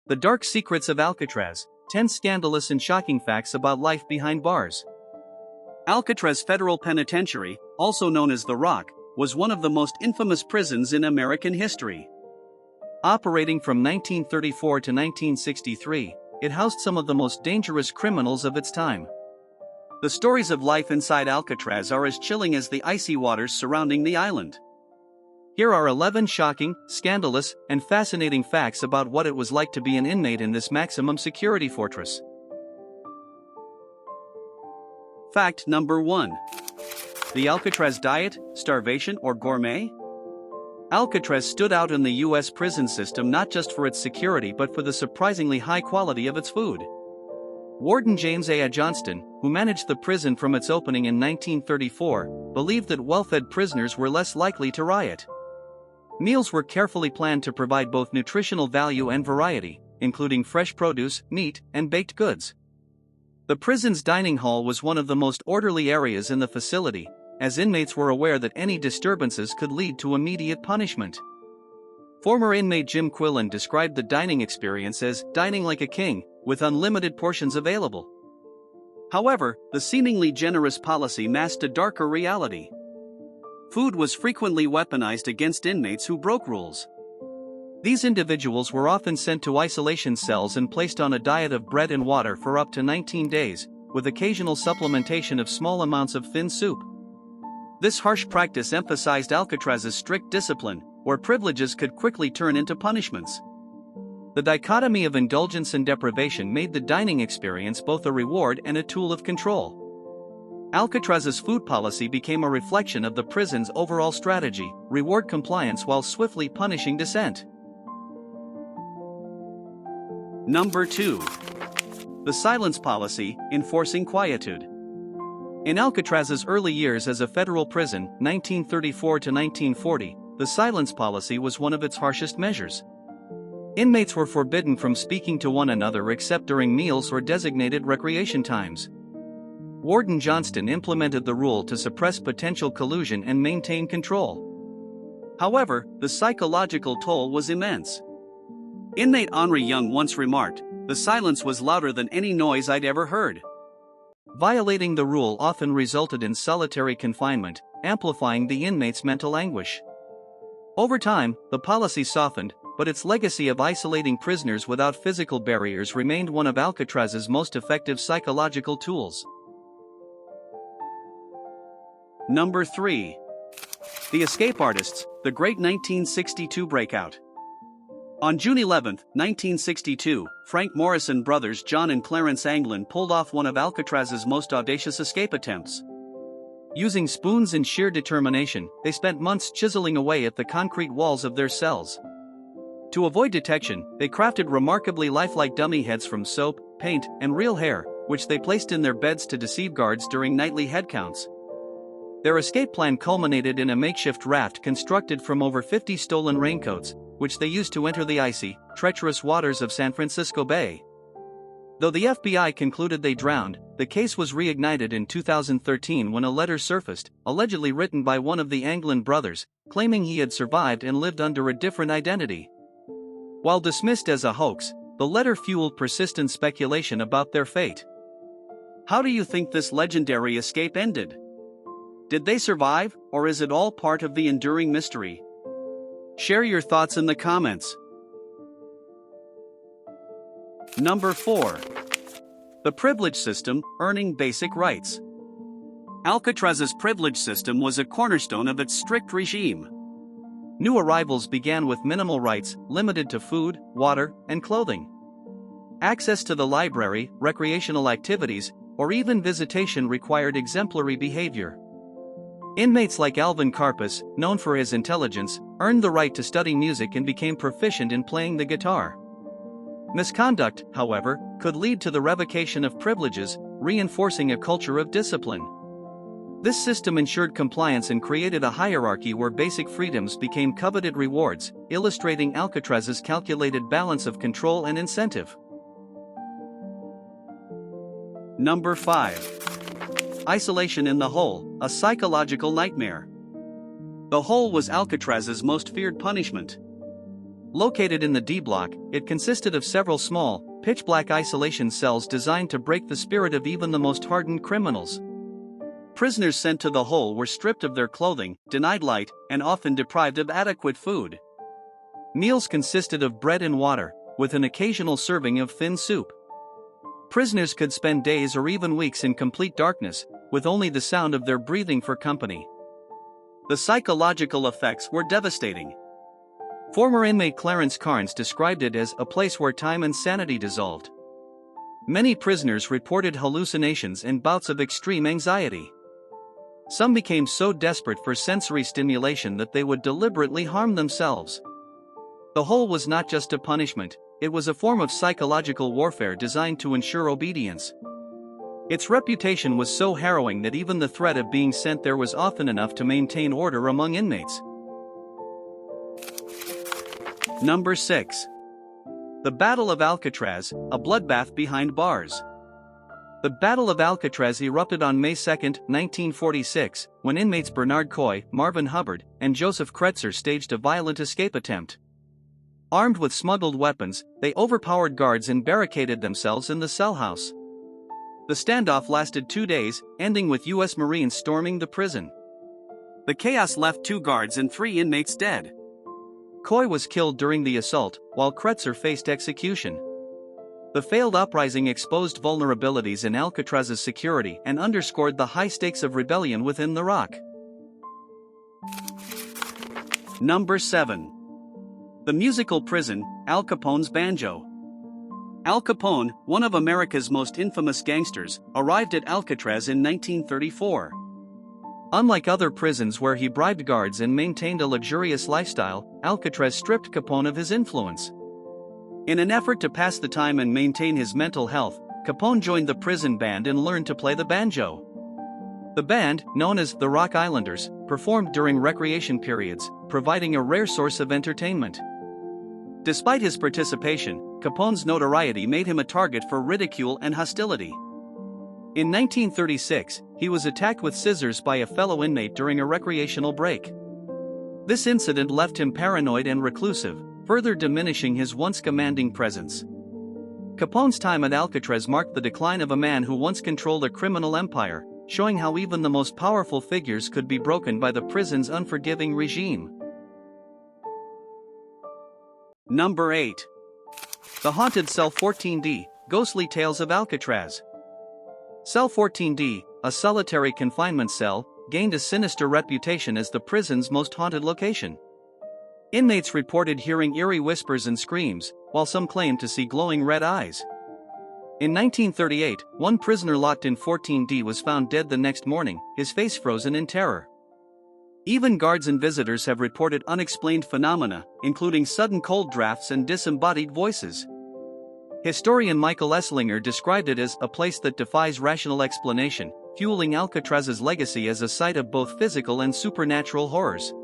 The Dark Secrets of Alcatraz, 10 Scandalous and Shocking Facts About Life Behind Bars. Alcatraz Federal Penitentiary, also known as The Rock, was one of the most infamous prisons in American history. Operating from 1934 to 1963, it housed some of the most dangerous criminals of its time. The stories of life inside Alcatraz are as chilling as the icy waters surrounding the island. Here are 11 shocking, scandalous, and fascinating facts about what it was like to be an inmate in this maximum security fortress. Fact number 1. The Alcatraz Diet, starvation or gourmet? Alcatraz stood out in the U.S. prison system not just for its security but for the surprisingly high quality of its food. Warden James A. Johnston, who managed the prison from its opening in 1934, believed that well-fed prisoners were less likely to riot. Meals were carefully planned to provide both nutritional value and variety, including fresh produce, meat, and baked goods. The prison's dining hall was one of the most orderly areas in the facility, as inmates were aware that any disturbances could lead to immediate punishment. Former inmate Jim Quillen described the dining experience as dining like a king, with unlimited portions available. However, the seemingly generous policy masked a darker reality. Food was frequently weaponized against inmates who broke rules. These individuals were often sent to isolation cells and placed on a diet of bread and water for up to 19 days, with occasional supplementation of small amounts of thin soup. This harsh practice emphasized Alcatraz's strict discipline, where privileges could quickly turn into punishments. The dichotomy of indulgence and deprivation made the dining experience both a reward and a tool of control. Alcatraz's food policy became a reflection of the prison's overall strategy: reward compliance while swiftly punishing dissent. Number 2. The silence policy, enforcing quietude. In Alcatraz's early years as a federal prison, 1934 to 1940, the silence policy was one of its harshest measures. Inmates were forbidden from speaking to one another except during meals or designated recreation times. Warden Johnston implemented the rule to suppress potential collusion and maintain control. However, the psychological toll was immense. Inmate Henri Young once remarked, "The silence was louder than any noise I'd ever heard." Violating the rule often resulted in solitary confinement, amplifying the inmate's mental anguish. Over time, the policy softened, but its legacy of isolating prisoners without physical barriers remained one of Alcatraz's most effective psychological tools. Number 3. The Escape Artists, the Great 1962 Breakout. On June 11, 1962, Frank Morrison brothers John and Clarence Anglin pulled off one of Alcatraz's most audacious escape attempts. Using spoons and sheer determination, they spent months chiseling away at the concrete walls of their cells. To avoid detection, they crafted remarkably lifelike dummy heads from soap, paint, and real hair, which they placed in their beds to deceive guards during nightly headcounts. Their escape plan culminated in a makeshift raft constructed from over 50 stolen raincoats, which they used to enter the icy, treacherous waters of San Francisco Bay. Though the FBI concluded they drowned, the case was reignited in 2013 when a letter surfaced, allegedly written by one of the Anglin brothers, claiming he had survived and lived under a different identity. While dismissed as a hoax, the letter fueled persistent speculation about their fate. How do you think this legendary escape ended? Did they survive, or is it all part of the enduring mystery? Share your thoughts in the comments. Number 4. The privilege system, earning basic rights. Alcatraz's privilege system was a cornerstone of its strict regime. New arrivals began with minimal rights, limited to food, water, and clothing. Access to the library, recreational activities, or even visitation required exemplary behavior. Inmates like Alvin Karpus, known for his intelligence, earned the right to study music and became proficient in playing the guitar. Misconduct, however, could lead to the revocation of privileges, reinforcing a culture of discipline. This system ensured compliance and created a hierarchy where basic freedoms became coveted rewards, illustrating Alcatraz's calculated balance of control and incentive. Number 5. Isolation in the hole, a psychological nightmare. The hole was Alcatraz's most feared punishment. Located in the D block, it consisted of several small, pitch-black isolation cells designed to break the spirit of even the most hardened criminals. Prisoners sent to the hole were stripped of their clothing, denied light, and often deprived of adequate food. Meals consisted of bread and water, with an occasional serving of thin soup. Prisoners could spend days or even weeks in complete darkness, with only the sound of their breathing for company. The psychological effects were devastating. Former inmate Clarence Carnes described it as a place where time and sanity dissolved. Many prisoners reported hallucinations and bouts of extreme anxiety. Some became so desperate for sensory stimulation that they would deliberately harm themselves. The hole was not just a punishment, it was a form of psychological warfare designed to ensure obedience. Its reputation was so harrowing that even the threat of being sent there was often enough to maintain order among inmates. Number 6. The Battle of Alcatraz, a bloodbath behind bars. The Battle of Alcatraz erupted on May 2, 1946, when inmates Bernard Coy, Marvin Hubbard, and Joseph Kretzer staged a violent escape attempt. Armed with smuggled weapons, they overpowered guards and barricaded themselves in the cell house. The standoff lasted 2 days, ending with U.S. Marines storming the prison. The chaos left 2 guards and 3 inmates dead. Coy was killed during the assault, while Kretzer faced execution. The failed uprising exposed vulnerabilities in Alcatraz's security and underscored the high stakes of rebellion within the rock. Number 7. The musical prison, Al Capone's banjo. Al Capone, one of America's most infamous gangsters, arrived at Alcatraz in 1934. Unlike other prisons where he bribed guards and maintained a luxurious lifestyle, Alcatraz stripped Capone of his influence. In an effort to pass the time and maintain his mental health, Capone joined the prison band and learned to play the banjo. The band, known as the Rock Islanders, performed during recreation periods, providing a rare source of entertainment. Despite his participation, Capone's notoriety made him a target for ridicule and hostility. In 1936, he was attacked with scissors by a fellow inmate during a recreational break. This incident left him paranoid and reclusive, further diminishing his once commanding presence. Capone's time at Alcatraz marked the decline of a man who once controlled a criminal empire, showing how even the most powerful figures could be broken by the prison's unforgiving regime. Number 8. The Haunted Cell 14D, Ghostly Tales of Alcatraz. Cell 14D, a solitary confinement cell, gained a sinister reputation as the prison's most haunted location. Inmates reported hearing eerie whispers and screams, while some claimed to see glowing red eyes. In 1938, one prisoner locked in 14D was found dead the next morning, his face frozen in terror. Even guards and visitors have reported unexplained phenomena, including sudden cold drafts and disembodied voices. Historian Michael Esslinger described it as a place that defies rational explanation, fueling Alcatraz's legacy as a site of both physical and supernatural horrors.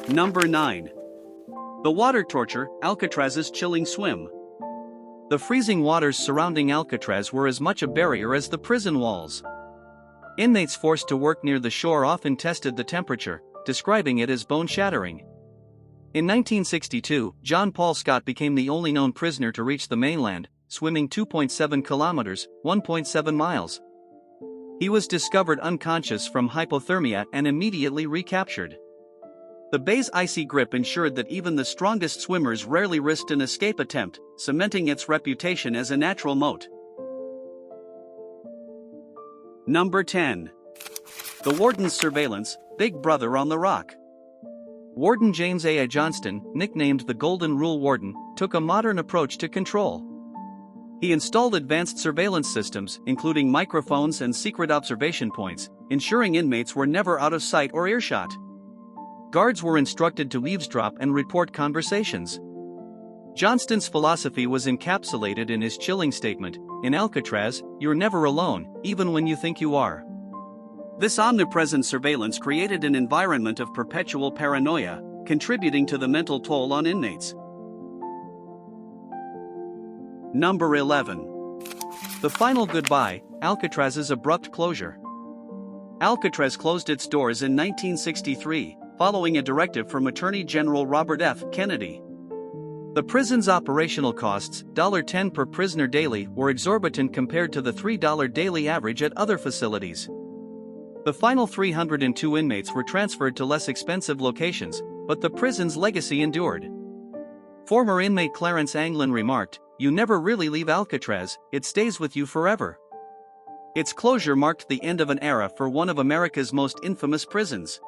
Number 9. The Water Torchure, Alcatraz's chilling swim. The freezing waters surrounding Alcatraz were as much a barrier as the prison walls. Inmates forced to work near the shore often tested the temperature, describing it as bone-shattering. In 1962, John Paul Scott became the only known prisoner to reach the mainland, swimming 2.7 kilometers, 1.7 miles. He was discovered unconscious from hypothermia and immediately recaptured. The bay's icy grip ensured that even the strongest swimmers rarely risked an escape attempt, cementing its reputation as a natural moat. Number 10. The Wardens Surveillance, Big Brother on the Rock. Warden James A. Johnston, nicknamed the Golden Rule Warden, took a modern approach to control. He installed advanced surveillance systems, including microphones and secret observation points, ensuring inmates were never out of sight or earshot. Guards were instructed to eavesdrop and report conversations. Johnston's philosophy was encapsulated in his chilling statement, "In Alcatraz, you're never alone, even when you think you are." This omnipresent surveillance created an environment of perpetual paranoia, contributing to the mental toll on inmates. Number 11. The Final Goodbye, Alcatraz's Abrupt Closure. Alcatraz closed its doors in 1963, following a directive from Attorney General Robert F. Kennedy. The prison's operational costs, $10 per prisoner daily, were exorbitant compared to the $3 daily average at other facilities. The final 302 inmates were transferred to less expensive locations, but the prison's legacy endured. Former inmate Clarence Anglin remarked, "You never really leave Alcatraz, it stays with you forever." Its closure marked the end of an era for one of America's most infamous prisons.